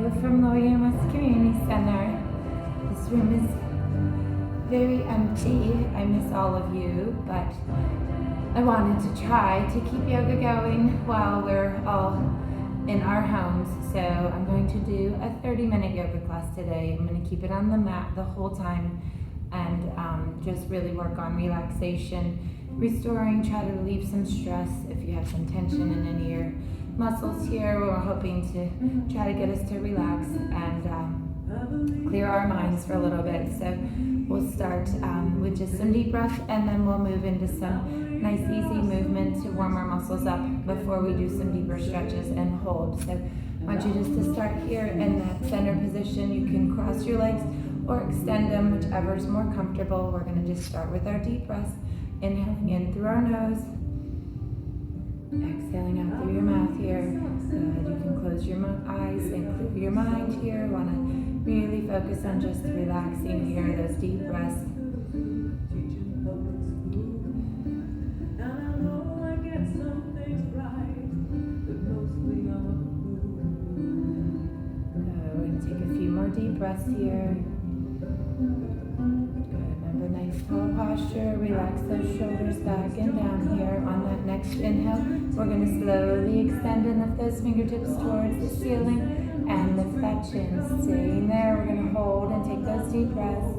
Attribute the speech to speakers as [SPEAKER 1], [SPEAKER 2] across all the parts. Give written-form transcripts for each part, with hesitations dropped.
[SPEAKER 1] Hello from LAWCC Community Center. This room is very empty. I miss all of you, but I wanted to try to keep yoga going while we're all in our homes. So I'm going to do a 30-minute yoga class today. I'm going to keep it on the mat the whole time and just really work on relaxation, restoring, try to relieve some stress if you have some tension in any of your muscles here. We're hoping to try to get us to relax and clear our minds for a little bit. So we'll start with just some deep breath, and then we'll move into some nice easy movement to warm our muscles up before we do some deeper stretches and hold. So I want you just to start here in that center position. You can cross your legs or extend them, whichever is more comfortable. We're going to just start with our deep breaths, inhaling in through our nose, exhaling out through your mouth here. Good. You can close your eyes and clear your mind here. Want to really focus on just relaxing here, those deep breaths. Good. We're going to take a few more deep breaths here. Remember, nice tall posture. Relax those shoulders back and down here. On that next inhale, we're going to slowly extend and lift those fingertips towards the ceiling and lift that chin. Staying there, we're going to hold and take those deep breaths.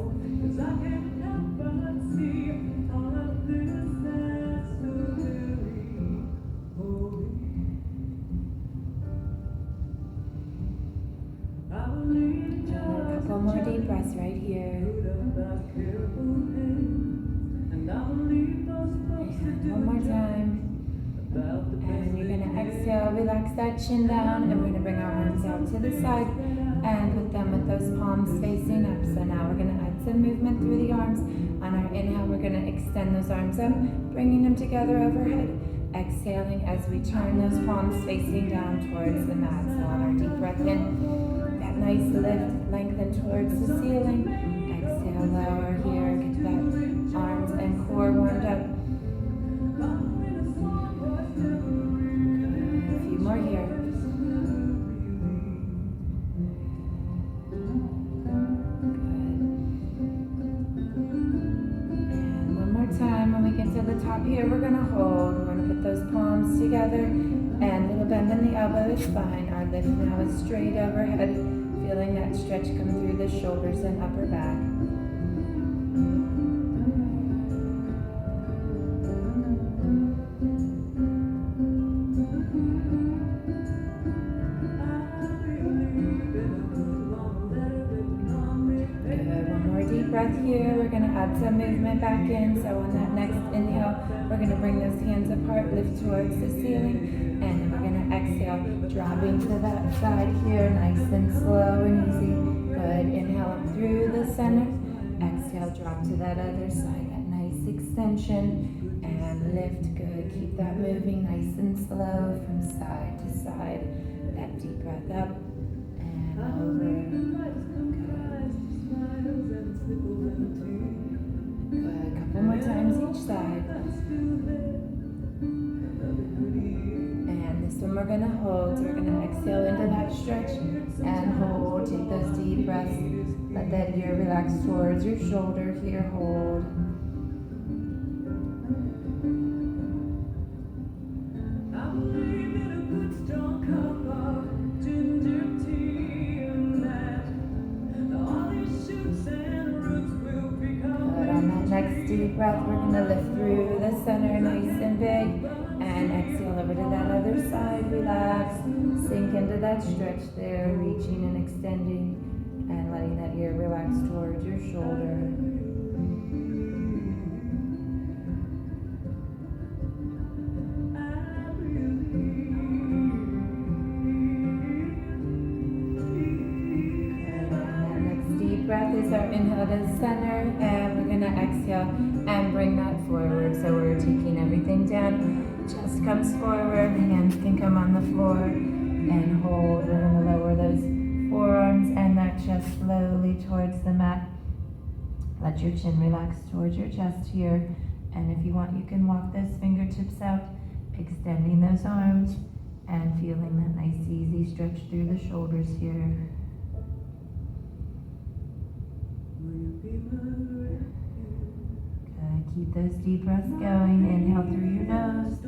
[SPEAKER 1] A couple more deep breaths right here. And one more time. And you're going to exhale, relax that chin down, and we're going to bring our arms out to the side and put them with those palms facing up. So now we're going to add some movement through the arms. On our inhale, we're going to extend those arms up, bringing them together overhead. Exhaling as we turn those palms facing down towards the mat. So on our deep breath in, that nice lift, lengthen towards the ceiling. Exhale, lower here, get that arms and core warmed up. A few more here. And one more time. When we get to the top here, we're going to hold. We're going to put those palms together, and little bend in the elbow is fine. Our lift now is straight overhead, feeling that stretch come through the shoulders and upper back. Breath here. We're going to add some movement back in. So on that next inhale, we're going to bring those hands apart, lift towards the ceiling, and then we're going to exhale, dropping to that side here, nice and slow and easy. Good. Inhale up through the center. Exhale, drop to that other side. That nice extension and lift. Good. Keep that moving nice and slow from side to side. That deep breath up and over. Good. A couple more times each side. And this one we're going to hold. So we're going to exhale into that stretch and hold. Take those deep breaths. Let that ear relax towards your shoulder here. Hold. Next deep breath, we're going to lift through the center, nice and big, and exhale over to that other side. Relax, sink into that stretch there, reaching and extending, and letting that ear relax towards your shoulder. Breath is our inhale to the center, and we're going to exhale and bring that forward. So we're taking everything down, chest comes forward, hands can come on the floor, and hold. We're going to lower those forearms and that chest slowly towards the mat. Let your chin relax towards your chest here, and if you want, you can walk those fingertips out, extending those arms and feeling that nice easy stretch through the shoulders here. Good. Keep those deep breaths going. Inhale through your nose.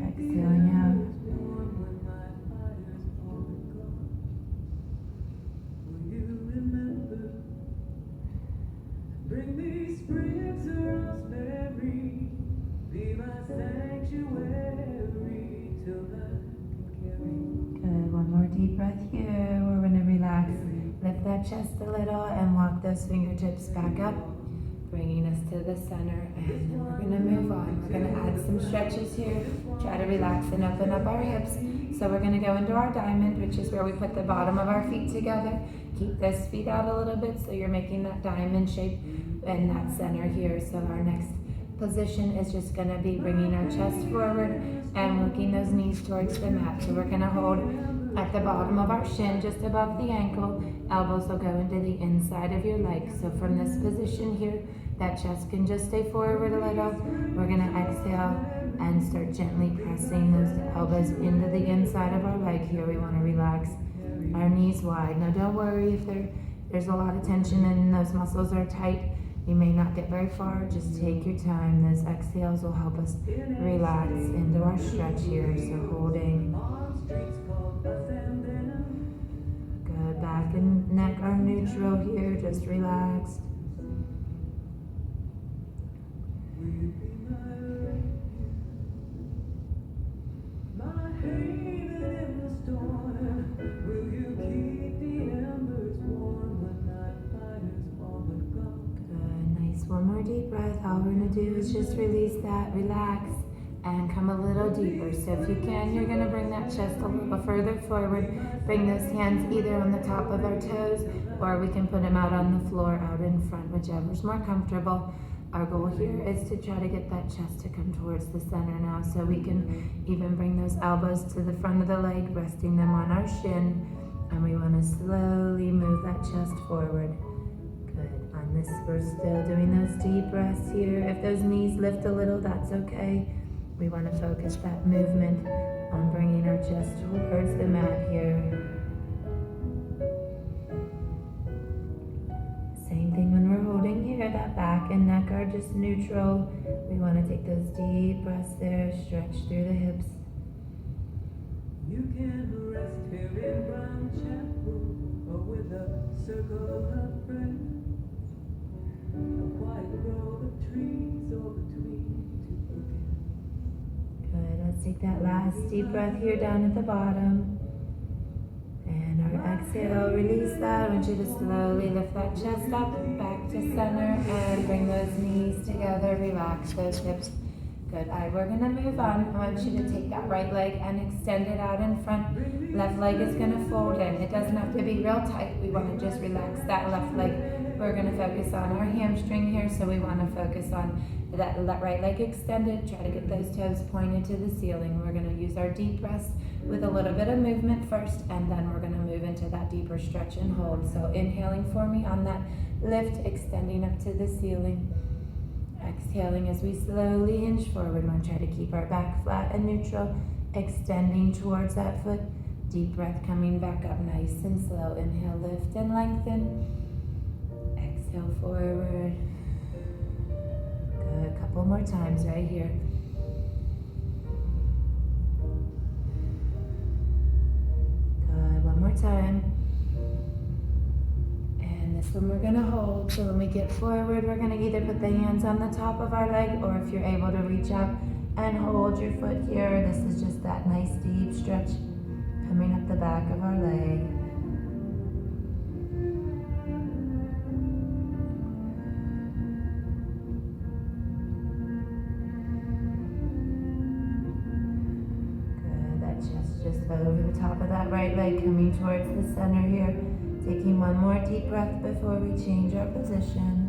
[SPEAKER 1] Exhaling out.
[SPEAKER 2] Bring me spirits of raspberry, be my sanctuary till I can carry.
[SPEAKER 1] Good. One more deep breath here. We're going to relax. Lift that chest a little and walk those fingertips back up, bringing us to the center. And then we're going to move on. We're going to add some stretches here. Try to relax and open up our hips. So we're going to go into our diamond, which is where we put the bottom of our feet together. Keep those feet out a little bit so you're making that diamond shape in that center here. So our next position is just going to be bringing our chest forward and working those knees towards the mat. So we're going to hold at the bottom of our shin, just above the ankle. Elbows will go into the inside of your leg. So from this position here, that chest can just stay forward a little. We're going to exhale and start gently pressing those elbows into the inside of our leg here. We want to relax our knees wide. Now don't worry if there's a lot of tension and those muscles are tight. You may not get very far. Just take your time. Those exhales will help us relax into our stretch here. So holding. Good. Back and neck are neutral here. Just relaxed. One more deep breath. All we're going to do is just release that, relax, and come a little deeper. So if you can, you're going to bring that chest a little further forward. Bring those hands either on the top of our toes, or we can put them out on the floor, out in front, whichever's more comfortable. Our goal here is to try to get that chest to come towards the center now. So we can even bring those elbows to the front of the leg, resting them on our shin. And we want to slowly move that chest forward. On this, we're still doing those deep breaths here. If those knees lift a little, that's okay. We want to focus that movement on bringing our chest towards the mat here. Same thing when we're holding here. That back and neck are just neutral. We want to take those deep breaths there, stretch through the hips.
[SPEAKER 2] You can rest here in Brown Chapel or with a circle of friends. A quiet grove of trees all between two bookends.
[SPEAKER 1] Good. Let's take that last deep breath here down at the bottom. And our exhale, release that. I want you to slowly lift that chest up, back to center, and bring those knees together. Relax those hips. Good. All right, we're going to move on. I want you to take that right leg and extend it out in front. Left leg is going to fold in. It doesn't have to be real tight. We want to just relax that left leg. We're going to focus on our hamstring here, so we want to focus on that right leg extended. Try to get those toes pointed to the ceiling. We're going to use our deep breaths with a little bit of movement first, and then we're going to move into that deeper stretch and hold. So inhaling for me on that lift, extending up to the ceiling. Exhaling as we slowly hinge forward. We want to try to keep our back flat and neutral, extending towards that foot. Deep breath coming back up nice and slow. Inhale, lift and lengthen. Exhale forward. Good. A couple more times right here. Good. One more time. And this one we're going to hold. So when we get forward, we're going to either put the hands on the top of our leg, or if you're able to reach up and hold your foot here, this is just that nice deep stretch coming up the back of our leg. Just over the top of that right leg, coming towards the center here. Taking one more deep breath before we change our position.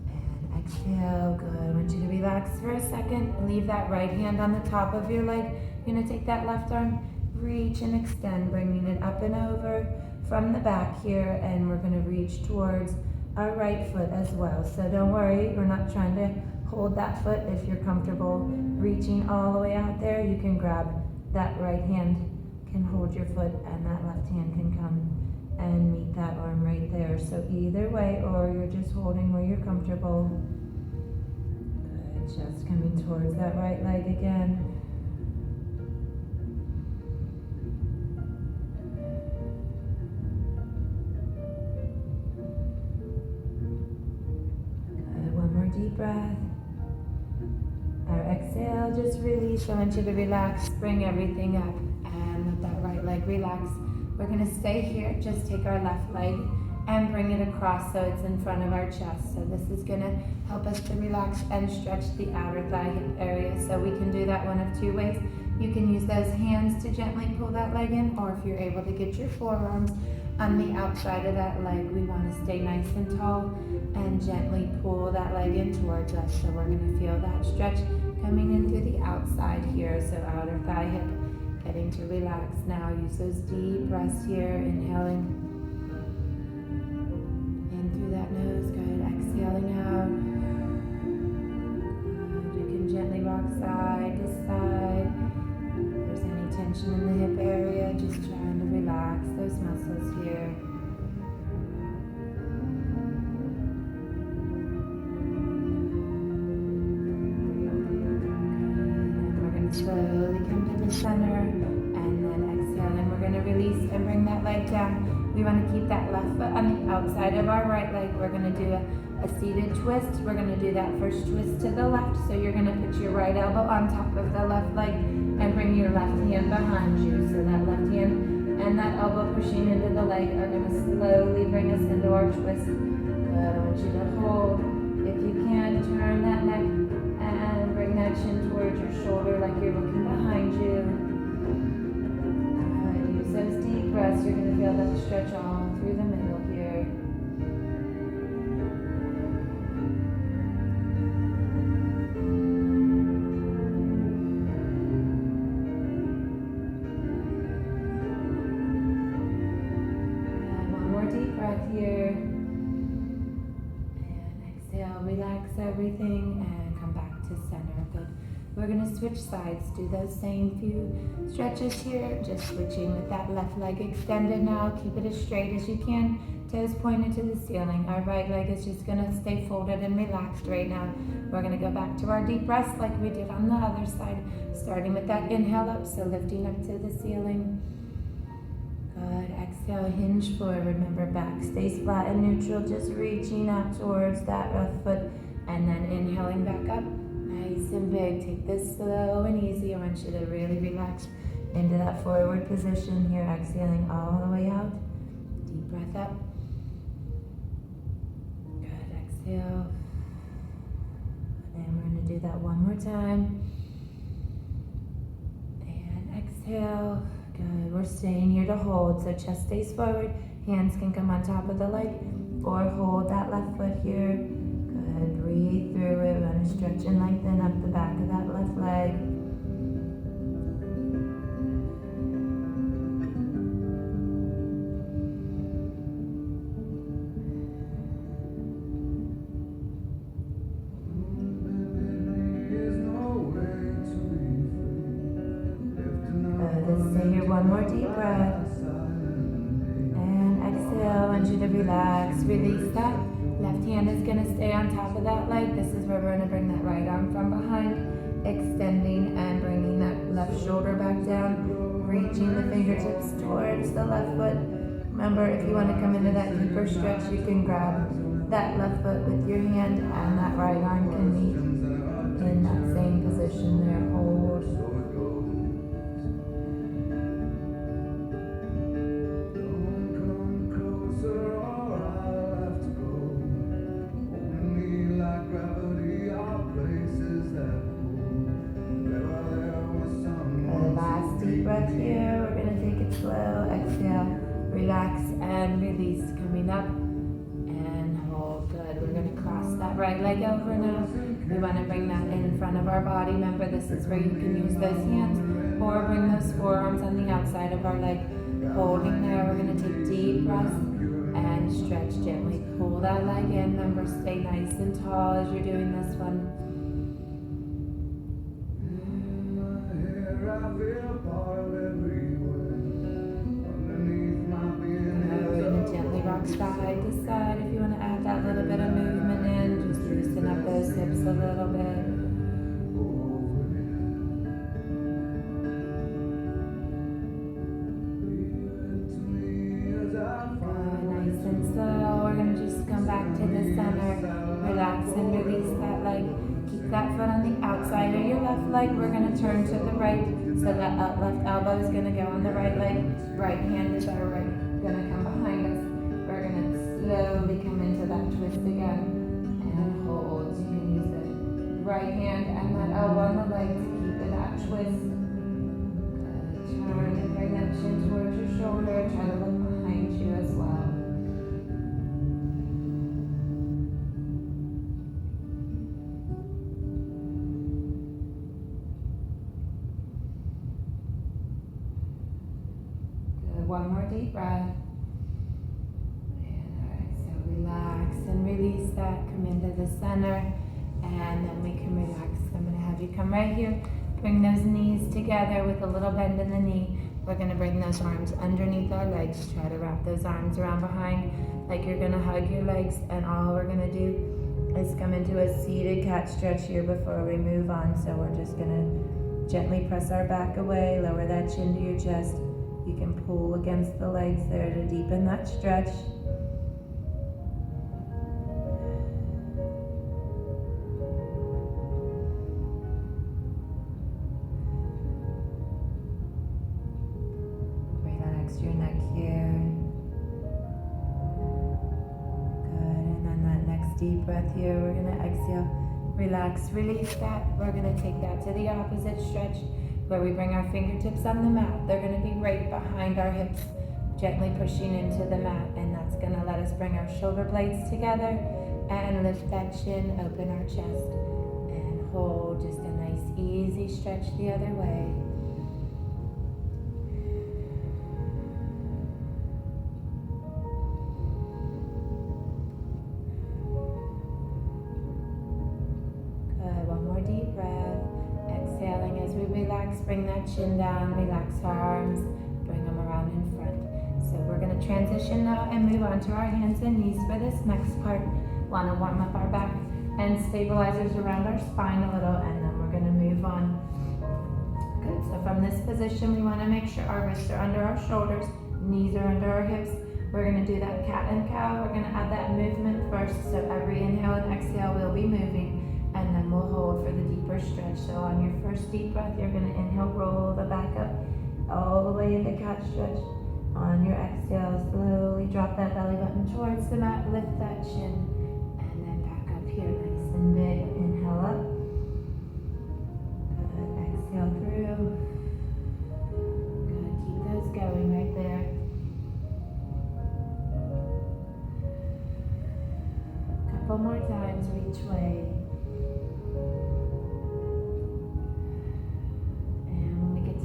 [SPEAKER 1] And exhale, good. I want you to relax for a second. Leave that right hand on the top of your leg. You're going to take that left arm, reach and extend, bringing it up and over from the back here. And we're going to reach towards our right foot as well. So don't worry, we're not trying to hold that foot. If you're comfortable reaching all the way out there, you can grab that right hand, can hold your foot, and that left hand can come and meet that arm right there. So either way, or you're just holding where you're comfortable. Good, just coming towards that right leg again. Good, one more deep breath. Our exhale, just release. I want you to relax, bring everything up, and let that right leg relax. We're gonna stay here, just take our left leg and bring it across so it's in front of our chest. So this is gonna help us to relax and stretch the outer thigh hip area. So we can do that one of two ways. You can use those hands to gently pull that leg in, or if you're able to get your forearms on the outside of that leg, we wanna stay nice and tall and gently pull that leg in towards us. So we're gonna feel that stretch coming in through the outside here. So outer thigh hip getting to relax now. Use those deep breaths here, inhaling in through that nose. Good, exhaling out. Good. You can gently rock side to side. If there's any tension in the hip area, just trying to relax those muscles here. Slowly come to the center and then exhale, and we're going to release and bring that leg down. We want to keep that left foot on the outside of our right leg. We're going to do a seated twist. We're going to do that first twist to the left. So you're going to put your right elbow on top of the left leg and bring your left hand behind you. So that left hand and that elbow pushing into the leg are going to slowly bring us into our twist. Good. I want you to hold. If you can, turn that neck and bring that chin towards your shoulder like you're looking behind you. Good. Use those deep breaths. You're going to feel that stretch all through the middle here. Good. One more deep breath here. And exhale, relax everything and come back to center. Good. We're going to switch sides, do those same few stretches here, just switching with that left leg extended now. Keep it as straight as you can, toes pointed to the ceiling. Our right leg is just going to stay folded and relaxed right now. We're going to go back to our deep breaths like we did on the other side, starting with that inhale up, so lifting up to the ceiling. Good. Exhale, hinge forward. Remember, back stays flat and neutral, just reaching out towards that left foot, and then inhaling back up. Nice and big. Take this slow and easy. I want you to really relax into that forward position here. Exhaling all the way out. Deep breath up. Good. Exhale. And we're going to do that one more time. And exhale. Good. We're staying here to hold. So chest stays forward. Hands can come on top of the leg or hold that left foot here. Good. Breathe through it. We're going to stretch and lengthen up the back of that left leg. Good. Stay here. One more deep breath. And exhale. I want you to relax. Release that. Left hand is going to stay on top of that leg. This is where we're going to bring that right arm from behind, extending and bringing that left shoulder back down, reaching the fingertips towards the left foot. Remember, if you want to come into that deeper stretch, you can grab that left foot with your hand, and that right arm can meet in that same position there. Hold. Breath here. We're going to take it slow. Exhale, relax and release. Coming up and hold. Good. We're going to cross that right leg over now. We want to bring that in front of our body. Remember, this is where you can use those hands or bring those forearms on the outside of our leg. Holding there. We're going to take deep breaths and stretch gently. Pull that leg in. Remember, stay nice and tall as you're doing this one. We're going to leg, we're gonna turn to the right. So that left elbow is gonna go on the right leg. Right hand is gonna come behind us. We're gonna slowly come into that twist again and hold. You can use the right hand and that elbow on the leg to keep in that twist. Good. Turn and bring that chin towards your shoulder. Try to look behind you as well. Good. One more deep breath. Relax and release that. Come into the center and then we can relax. I'm going to have you come right here. Bring those knees together with a little bend in the knee. We're going to bring those arms underneath our legs. Try to wrap those arms around behind like you're going to hug your legs. And all we're going to do is come into a seated cat stretch here before we move on. So we're just going to gently press our back away. Lower that chin to your chest. You can pull against the legs there to deepen that stretch. Your neck here. Good. And then that next deep breath here, we're going to exhale, relax, release that. We're going to take that to the opposite stretch where we bring our fingertips on the mat. They're going to be right behind our hips, gently pushing into the mat. And that's going to let us bring our shoulder blades together and lift that chin, open our chest, and hold. Just a nice, easy stretch the other way. Deep breath, exhaling as we relax, bring that chin down, relax our arms, bring them around in front. So we're going to transition now and move on to our hands and knees for this next part. Want to warm up our back and stabilizers around our spine a little, and then we're going to move on. Good. So from this position, we want to make sure our wrists are under our shoulders, knees are under our hips. We're going to do that cat and cow. We're going to add that movement first. So every inhale and exhale, we'll be moving. And then we'll hold for the deeper stretch. So on your first deep breath, you're going to inhale, roll the back up all the way into cat stretch. On your exhale, slowly drop that belly button towards the mat, lift that chin, and then back up here, nice and big. Inhale up. Good. Exhale through. Good. Keep those going right there. Couple more times each way.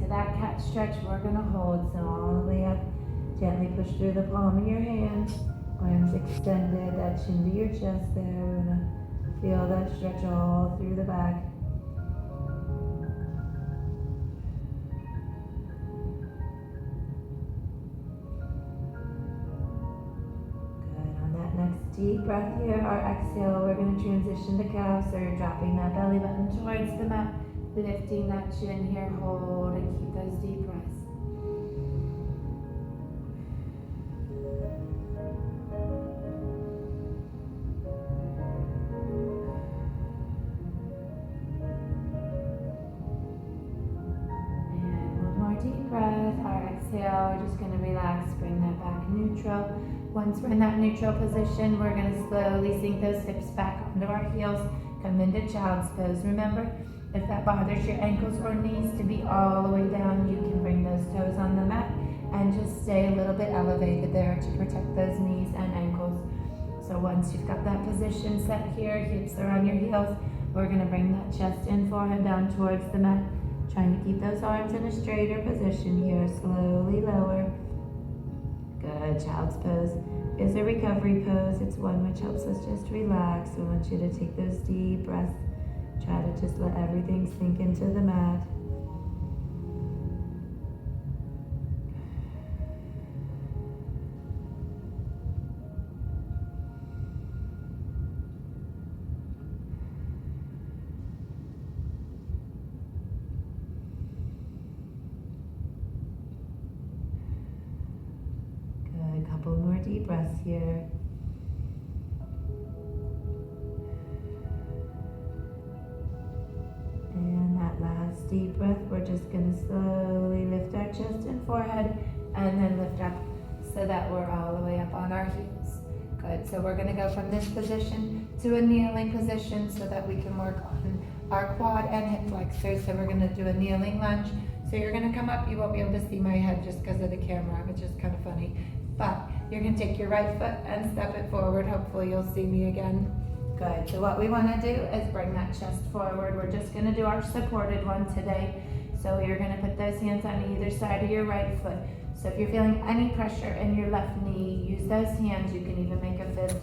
[SPEAKER 1] That cat stretch, we're going to hold. So all the way up, gently push through the palm of your hand, arms extended, that chin to your chest there. We're going to feel that stretch all through the back. Good. On that next deep breath here, our exhale, we're going to transition to cow. So you're dropping that belly button towards the mat. Lifting that chin here, hold, and keep those deep breaths. And one more deep breath. Our exhale, we're just going to relax, bring that back neutral. Once we're in that neutral position, we're going to slowly sink those hips back onto our heels, come into child's pose. Remember, if that bothers your ankles or knees to be all the way down, you can bring those toes on the mat and just stay a little bit elevated there to protect those knees and ankles. So once you've got that position set here, hips are on your heels, we're going to bring that chest and forehead down towards the mat, trying to keep those arms in a straighter position here. Slowly lower. Good. Child's pose is a recovery pose. It's one which helps us just relax. We want you to take those deep breaths. Try to just let everything sink into the mat. Good. Couple more deep breaths here. And that last Last deep breath. We're just gonna slowly lift our chest and forehead and then lift up so that we're all the way up on our heels. Good, so we're gonna go from this position to a kneeling position so that we can work on our quad and hip flexors. So we're gonna do a kneeling lunge. So you're gonna come up, you won't be able to see my head just because of the camera, which is kind of funny. But you're gonna take your right foot and step it forward. Hopefully you'll see me again. Good, so what we wanna do is bring that chest forward. We're just gonna do our supported one today. So you're gonna put those hands on either side of your right foot. So if you're feeling any pressure in your left knee, use those hands. You can even make a fist.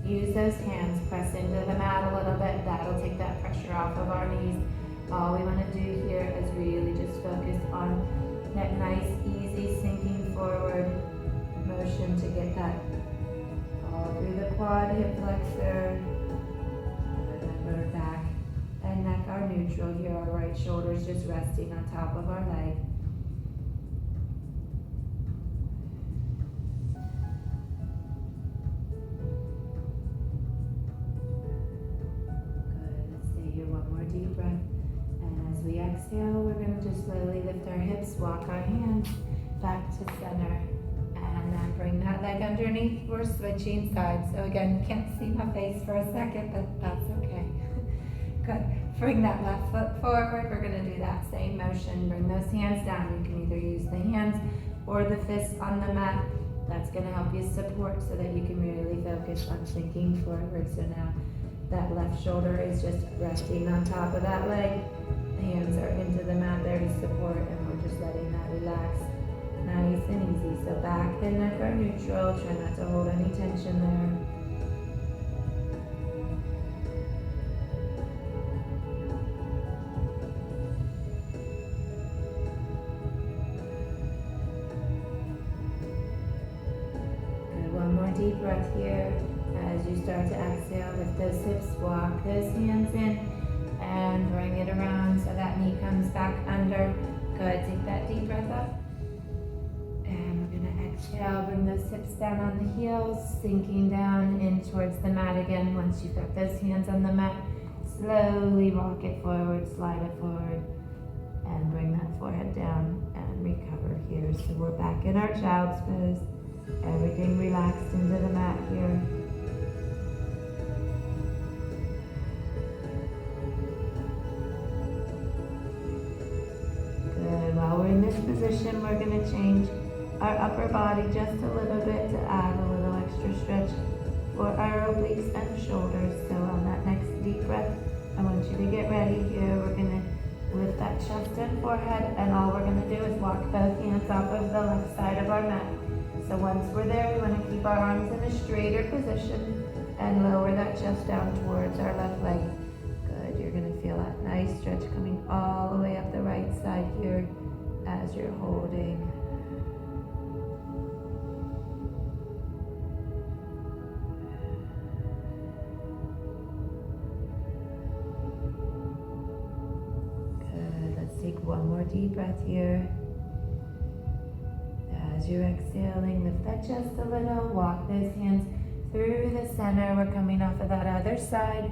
[SPEAKER 1] Use those hands, press into the mat a little bit. That'll take that pressure off of our knees. All we want to do here is really just focus on that nice, easy sinking forward motion to get that all through the quad, hip flexor. Remember, back and neck are neutral here. Our right shoulder's just resting on top of our leg. Good. Let's stay here one more deep breath. And as we exhale, we're going to just slowly lift our hips, walk our hands back to center, and then bring that leg underneath. We're switching sides. So again, you can't see my face for a second, but that's okay. Good. Bring that left foot forward. We're going to do that same motion. Bring those hands down. You can either use the hands or the fists on the mat. That's going to help you support so that you can really focus on sinking forward. So now that left shoulder is just resting on top of that leg. Hands are into the mat there to support, and we're just letting that relax nice and easy. So back and neck are neutral. Try not to hold any tension there. Good. One more deep breath here. As you start to exhale, lift those hips, walk those hands in, and bring it around so that knee comes back under. Good, take that deep breath up. And we're gonna exhale, bring those hips down on the heels, sinking down in towards the mat again. Once you've got those hands on the mat, slowly rock it forward, slide it forward, and bring that forehead down and recover here. So we're back in our child's pose. Everything relaxed into the mat here. While we're in this position, we're going to change our upper body just a little bit to add a little extra stretch for our obliques and shoulders. So on that next deep breath, I want you to get ready here. We're going to lift that chest and forehead, and all we're going to do is walk both hands off of the left side of our mat. So once we're there, we want to keep our arms in a straighter position and lower that chest down towards our left leg. Good. You're going to feel that nice stretch coming all the way up the right side here as you're holding. Good. Let's take one more deep breath here. As you're exhaling, lift that chest a little, walk those hands through the center. We're coming off of that other side,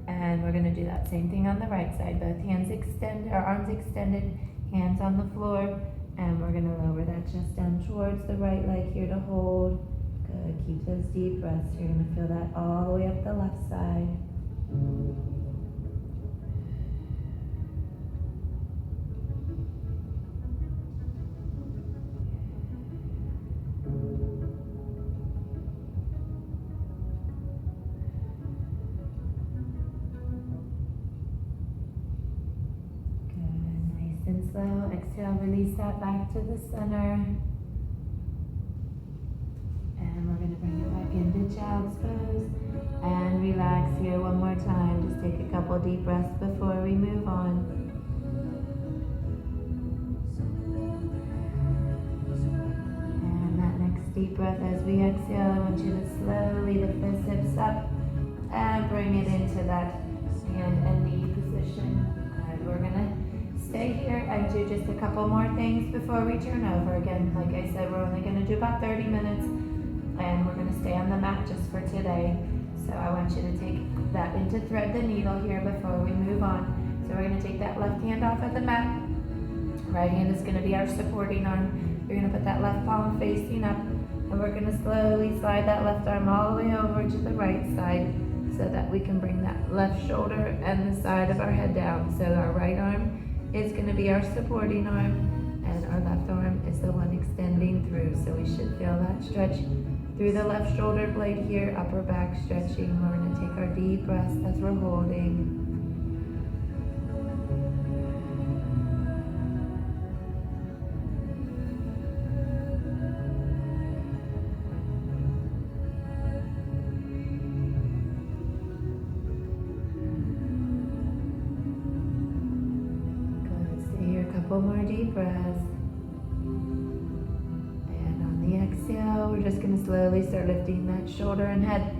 [SPEAKER 1] and we're going to do that same thing on the right side. Both hands extended, our arms extended, hands on the floor, and we're going to lower that chest down towards the right leg here to hold. Good. Keep those deep breaths. You're going to feel that all the way up the left side. And slow, exhale, release that back to the center. And we're going to bring it back into child's pose. And relax here one more time. Just take a couple deep breaths before we move on. And that next deep breath as we exhale, I want you to slowly lift those hips up and bring it into that hand and knee position. Good. We're going to stay here and do just a couple more things before we turn over. Again, like I said, we're only going to do about 30 minutes, and we're going to stay on the mat just for today. So I want you to take that into thread the needle here before we move on. So we're gonna take that left hand off of the mat. Right hand is gonna be our supporting arm. You're gonna put that left palm facing up, and we're gonna slowly slide that left arm all the way over to the right side so that we can bring that left shoulder and the side of our head down. So our right arm is gonna be our supporting arm, and our left arm is the one extending through. So we should feel that stretch through the left shoulder blade here, upper back stretching. We're gonna take our deep breaths as we're holding. Couple more deep breaths. And on the exhale, we're just going to slowly start lifting that shoulder and head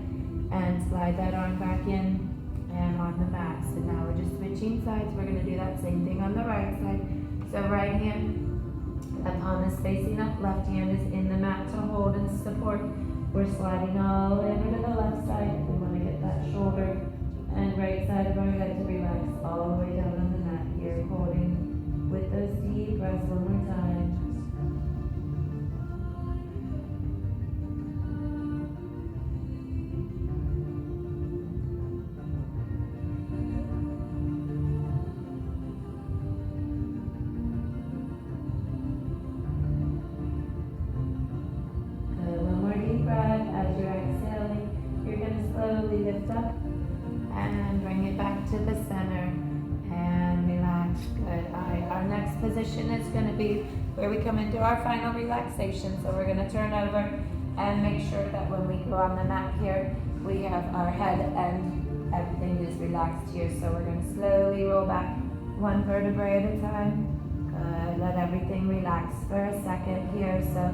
[SPEAKER 1] and slide that arm back in and on the mat. So now we're just switching sides. We're going to do that same thing on the right side. So right hand, that palm is facing up, left hand is in the mat to hold and support. We're sliding all the way over to the left side. We want to get that shoulder and right side of our head to relax all the way down on the mat here, holding with those deep breaths one more time. Good, one more deep breath. As you're exhaling, you're going to slowly lift up and bring it back to the center. Good. All right, our next position is going to be where we come into our final relaxation. So we're going to turn over and make sure that when we go on the mat here, we have our head and everything is relaxed here. So we're going to slowly roll back one vertebrae at a time. Good. Let everything relax for a second here. So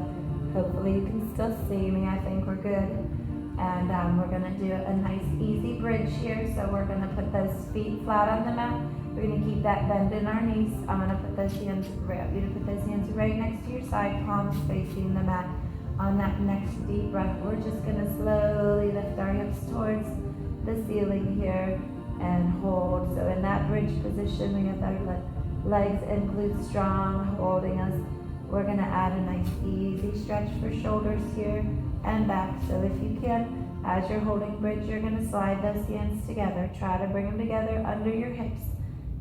[SPEAKER 1] hopefully you can still see me. I think we're good. And we're going to do a nice easy bridge here. So we're going to put those feet flat on the mat. We're going to keep that bend in our knees. I'm going to put those hands right next to your side, palms facing the mat. On that next deep breath, we're just going to slowly lift our hips towards the ceiling here and hold. So in that bridge position, we have our legs and glutes strong, holding us. We're going to add a nice easy stretch for shoulders here and back. So if you can, as you're holding bridge, you're going to slide those hands together. Try to bring them together under your hips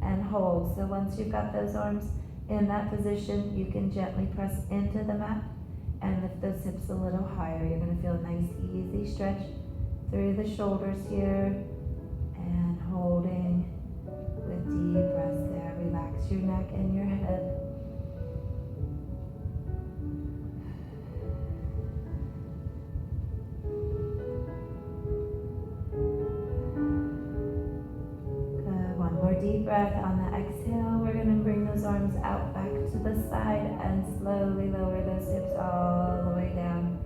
[SPEAKER 1] and hold. So once you've got those arms in that position, you can gently press into the mat and lift those hips a little higher. You're going to feel a nice easy stretch through the shoulders here and holding with deep breaths there. Relax your neck and your head. Deep breath. On the exhale, we're going to bring those arms out back to the side and slowly lower those hips all the way down.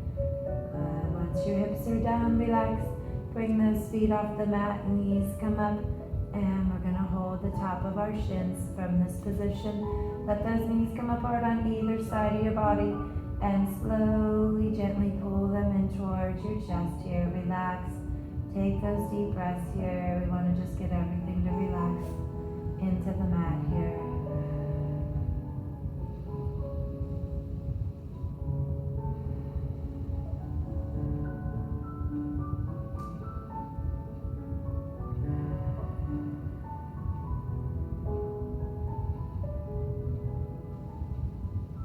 [SPEAKER 1] Once your hips are down, relax. Bring those feet off the mat, knees come up, and we're going to hold the top of our shins from this position. Let those knees come apart on either side of your body and slowly, gently pull them in towards your chest here. Relax. Take those deep breaths here. We want to just get everything to relax into the mat here.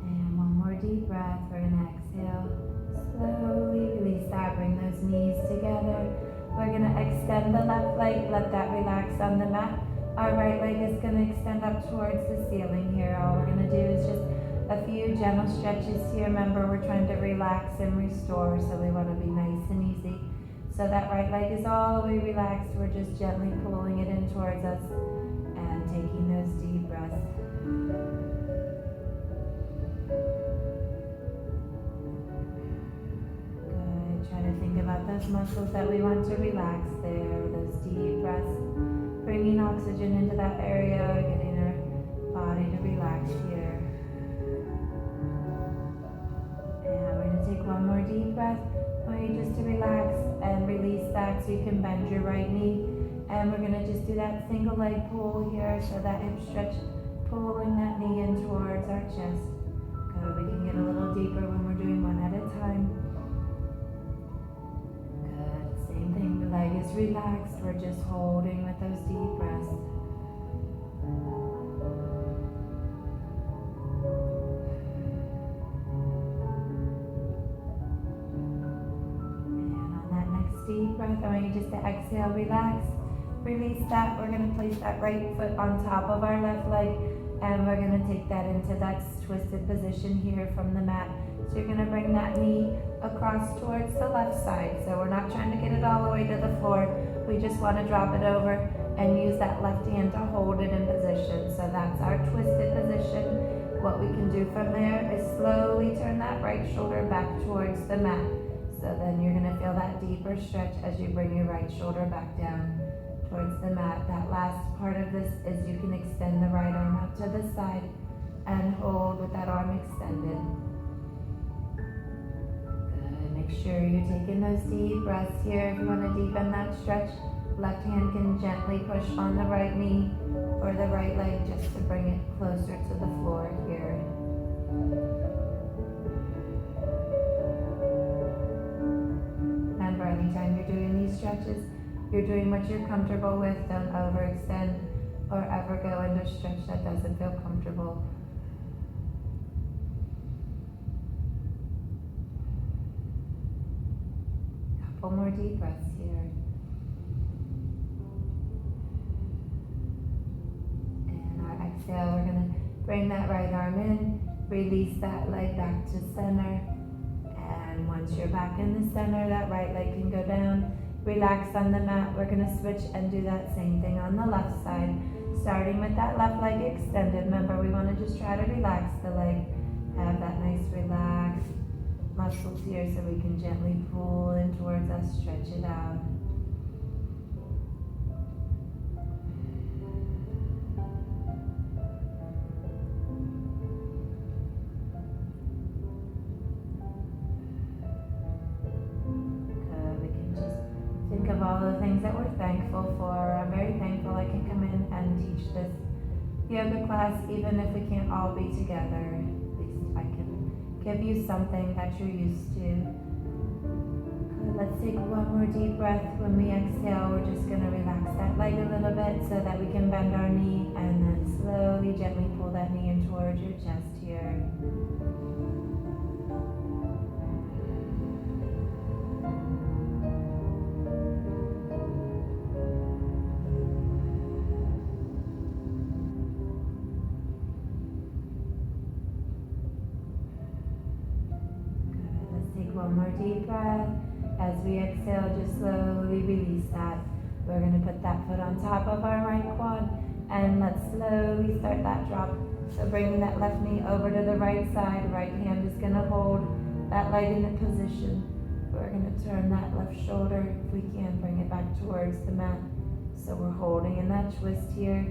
[SPEAKER 1] And one more deep breath. We're going to exhale. Slowly release that. Bring those knees together. We're going to extend the left leg. Let that relax on the mat. Our right leg is going to extend up towards the ceiling here. All we're going to do is just a few gentle stretches here. Remember, we're trying to relax and restore, so we want to be nice and easy. So that right leg is all the way relaxed. We're just gently pulling it in towards us and taking those deep breaths. Good. Try to think about those muscles that we want to relax there. Those deep breaths. Bringing oxygen into that area, getting our body to relax here. And we're going to take one more deep breath. I want you just to relax and release that so you can bend your right knee And we're gonna just do that single leg pull here, so that hip stretch, pulling that knee in towards our chest. Good, we can get a little deeper when we're doing one at a time. Good, same thing, the leg is relaxed, we're just holding with those deep breaths. And on that next deep breath, I want you just to exhale, relax. Release that. We're going to place that right foot on top of our left leg, and we're going to take that into that twisted position here from the mat. So you're going to bring that knee across towards the left side. So we're not trying to get it all the way to the floor. We just want to drop it over and use that left hand to hold it in position. So that's our twisted position. What we can do from there is slowly turn that right shoulder back towards the mat. So then you're going to feel that deeper stretch as you bring your right shoulder back down towards the mat. That last part of this is you can extend the right arm out to the side and hold with that arm extended. Good. Make sure you're taking those deep breaths here. If you want to deepen that stretch, left hand can gently push on the right knee or the right leg just to bring it closer to the floor here. Remember, anytime you're doing these stretches, you're doing what you're comfortable with. Don't overextend or ever go into a stretch that doesn't feel comfortable. Couple more deep breaths here. And our exhale, we're going to bring that right arm in, release that leg back to center. And once you're back in the center, that right leg can go down. Relax on the mat. We're going to switch and do that same thing on the left side. Starting with that left leg extended. Remember, we want to just try to relax the leg. Have that nice relaxed muscles here so we can gently pull in towards us, stretch it out. Think of all the things that we're thankful for. I'm very thankful I can come in and teach this yoga class, even if we can't all be together. At least I can give you something that you're used to. Good. Let's take one more deep breath. When we exhale, we're just going to relax that leg a little bit so that we can bend our knee, and then slowly, gently pull that knee in towards your chest here. One more deep breath. As we exhale, just slowly release that. We're going to put that foot on top of our right quad, and let's slowly start that drop. So bringing that left knee over to the right side. Right hand is going to hold that leg in the position. We're going to turn that left shoulder, if we can, bring it back towards the mat. So we're holding in that twist here.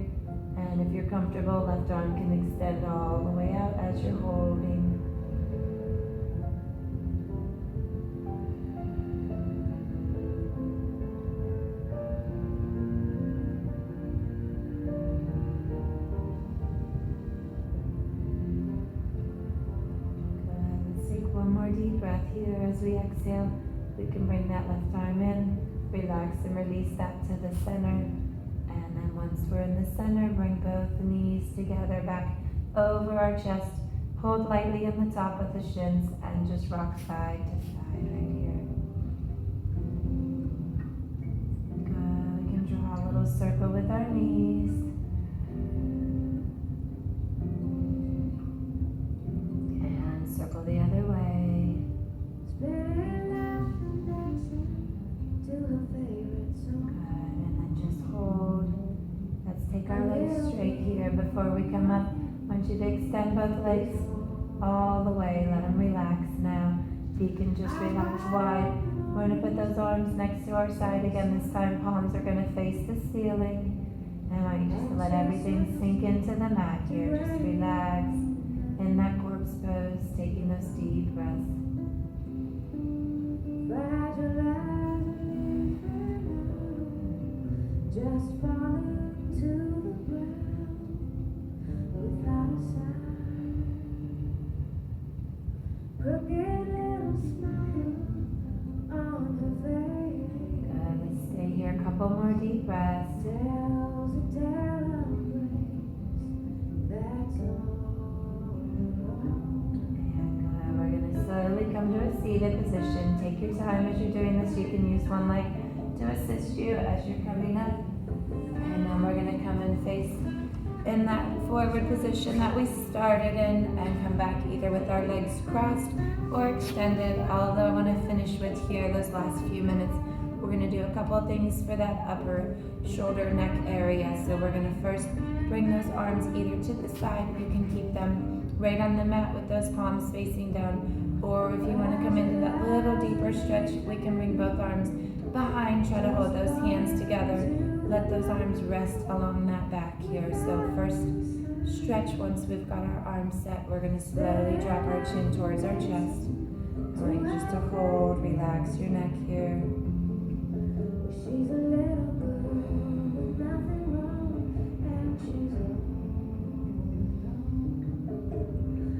[SPEAKER 1] And if you're comfortable, left arm can extend all the way out as you're holding. Deep breath here. As we exhale, we can bring that left arm in, relax and release that to the center. And then once we're in the center, bring both knees together back over our chest. Hold lightly in the top of the shins and just rock side to side right here. Good. We can draw a little circle with our knees. And circle the other way. Good, and then just hold. Let's take our legs straight here. Before we come up, I want you to extend both legs all the way. Let them relax now. Feet can just relax wide. We're going to put those arms next to our side again. This time palms are going to face the ceiling. And I want you just to let everything sink into the mat here. Just relax in that corpse pose, taking those deep breaths.
[SPEAKER 2] Just
[SPEAKER 1] deep breath. And we're going to slowly come to a seated position. Take your time as you're doing this. You can use one leg to assist you as you're coming up. And then we're going to come and face in that forward position that we started in and come back either with our legs crossed or extended. Although I want to finish with here those last few minutes, we're going to do a couple of things for that upper shoulder neck area. So we're going to first bring those arms either to the side. You can keep them right on the mat with those palms facing down, or if you want to come into that little deeper stretch, we can bring both arms behind. Try to hold those hands together. Let those arms rest along that back here. So first stretch. Once we've got our arms set, we're going to slowly drop our chin towards our chest. I want you just to hold, relax your neck here.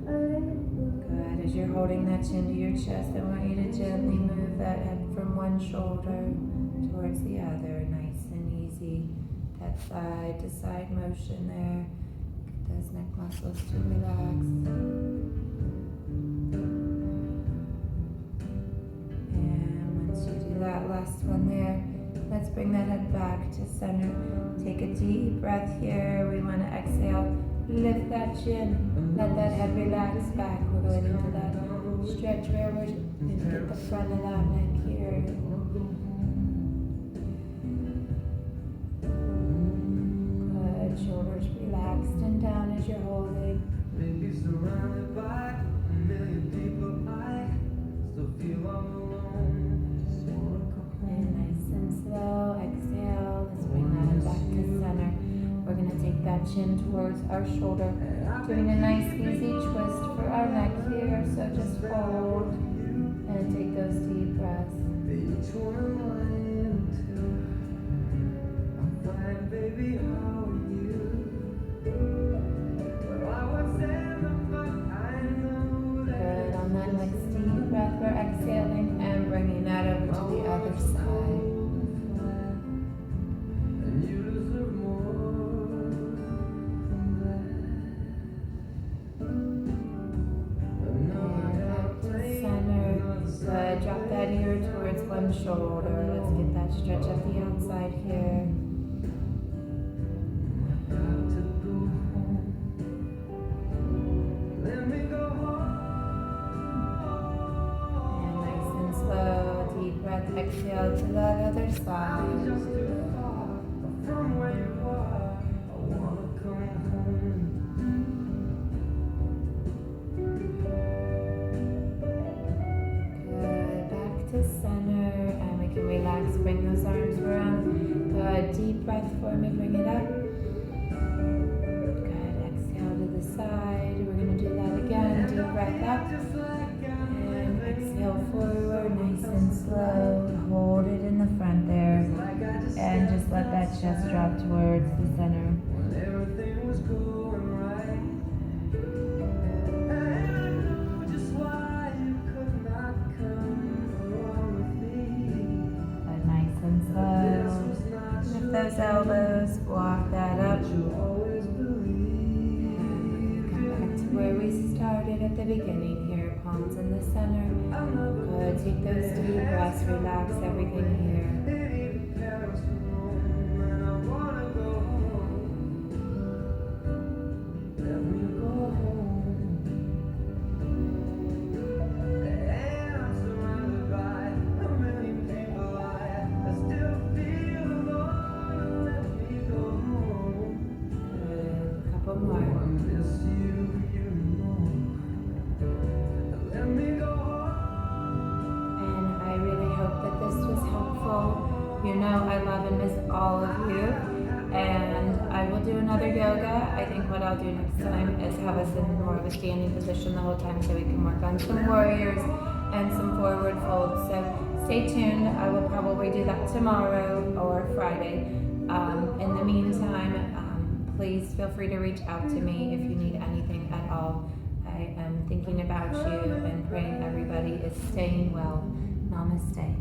[SPEAKER 1] Good. As you're holding that chin to your chest, I want you to gently move that head from one shoulder towards the other. Nice and easy. That side to side motion there. Get those neck muscles to relax. And once you do that last one there, let's bring that head back to center. Take a deep breath here. We want to exhale. Lift that chin. Let that head relax back. We're going into that stretch where we're going to get the front of that neck here. Good. Shoulders relaxed and down as you're holding.
[SPEAKER 2] Maybe surrounded by a million people, I still feel all alone. Just wanna go
[SPEAKER 1] And
[SPEAKER 2] home.
[SPEAKER 1] nice and slow, exhale. Let's bring that head back to center. We're going to take that chin towards our shoulder. Doing a nice easy twist for our neck here. So just hold and take those deep breaths.
[SPEAKER 2] Each one and two. I'm fine, baby, how are you? Well, I was in the but I know that.
[SPEAKER 1] Good. On that next deep breath, we're exhaling and bringing that over to the other side.
[SPEAKER 2] And you deserve more than that. Another
[SPEAKER 1] To center. Good. Drop that ear towards one shoulder. Let's get that stretch up the outside here.
[SPEAKER 2] Got to go home. Let me go home.
[SPEAKER 1] And nice and slow. Deep breath. Exhale to that other side.
[SPEAKER 2] Just too far from where you are. I wanna come home.
[SPEAKER 1] Good. Back to center. And we can relax. Bring those arms around. Good. Deep breath for me. Bring it up. Good. Exhale to the side. We're going to do that again. Deep breath up.
[SPEAKER 2] Just like I'm
[SPEAKER 1] And
[SPEAKER 2] living.
[SPEAKER 1] exhale forward. Nice and slow. Hold it in the front there.
[SPEAKER 2] Like I just
[SPEAKER 1] And just let that chest drop towards the center.
[SPEAKER 2] when everything was going right. And I knew just why you could not come along with me.
[SPEAKER 1] But nice and
[SPEAKER 2] This
[SPEAKER 1] slow.
[SPEAKER 2] was not
[SPEAKER 1] Lift those elbows. Walk that up.
[SPEAKER 2] what you always believed.
[SPEAKER 1] Come back to where we started at the beginning here. Palms in the center.
[SPEAKER 2] I'm not
[SPEAKER 1] Good. Take those deep breaths. Relax everything here.
[SPEAKER 2] in Paris, Rome, and I wanna go home. Let me go home. And I'm surrounded by a million people. I still feel alone. Let me go home.
[SPEAKER 1] Good. Couple more.
[SPEAKER 2] I miss you, you know. Let me go home.
[SPEAKER 1] And I really hope that this was helpful. You know I love and miss all of you. And I will do another yoga. I think what I'll do next time is have us in more of a standing position the whole time so we can work on some warriors and some forward folds. So stay tuned. I will probably do that tomorrow or Friday. In the meantime, please feel free to reach out to me if you need anything at all. I am thinking about you and praying everybody is staying well. Namaste.